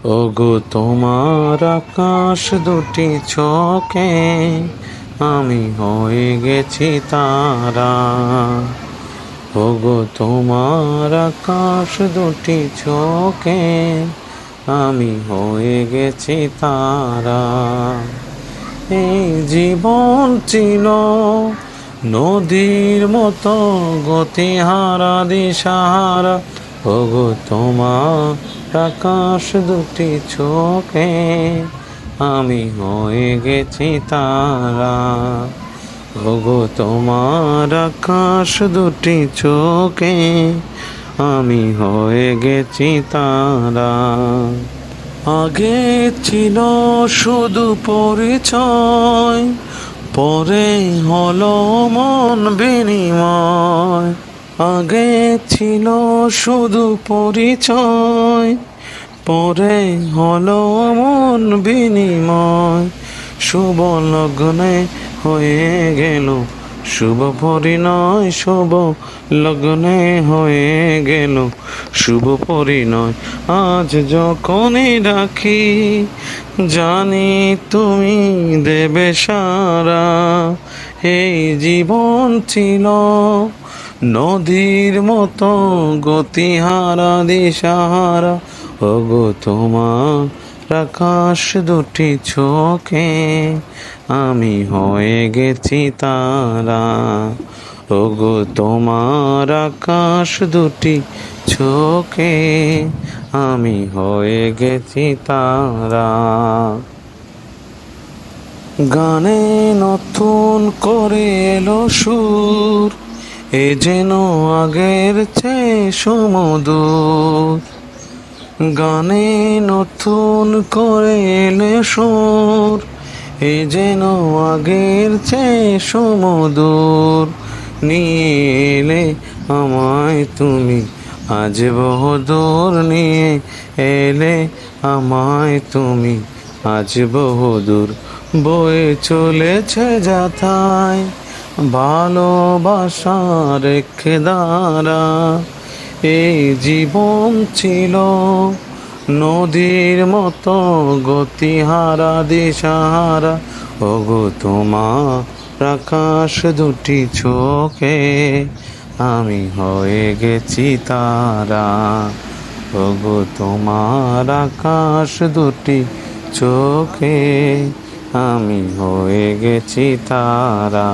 ওগো তোমার আকাশ দুটি চোখে আমি হয়ে গেছি তারা। ওগো তোমার আকাশ দুটি চোখে আমি হয়ে গেছি তারা। এই জীবন ছিল নদীর মতো গতিহারা দিশাহারা। ওগো তোমার আকাশ দুটি চোখে আমি হয়ে গেছি তারা। ওগো তোমার আকাশ দুটি চোখে আমি হয়ে গেছি তারা। আগে ছিল শুধু পরিচয়, পরে হলো মন বিনিময়। আগে ছিল শুধু পরিচয়, পরে হলো মন বিনিময়। শুভ লগ্নে হয়ে গেল শুভ পরিণয়, শুভ লগ্নে হয়ে গেল শুভ পরিণয়। আজ যখনই ডাকি জানি তুমি দেবে সারা। এই জীবন ছিল নদীর মতো গতিহারা দিশাহারা। ওগো তোমার আকাশ দুটি চোখে আমি হয়ে গেছি তারা। ওগো তোমার আকাশ দুটি চোখে আমি হয়ে গেছি তারা। গানে নতুন করে এলো সুর, এ যেন আগের চেয়ে সুমধুর। গানে নতুন করে এলে সুর, এ যেন আগের চেয়ে সুমধুর। নিয়ে এলে আমায় তুমি আজ বহুদূর, নিয়ে এলে আমায় তুমি আজ বহুদূর। বয়ে চলেছে যাথায় ভালোবাসা রেখে দাঁড়া। এই জীবন ছিল নদীর মতো গতিহারা দিশাহারা। ওগো তোমার আকাশ দুটি চোখে আমি হয়ে গেছি তারা। ওগো তোমার আকাশ দুটি চোখে আমি হয়ে গেছি তারা।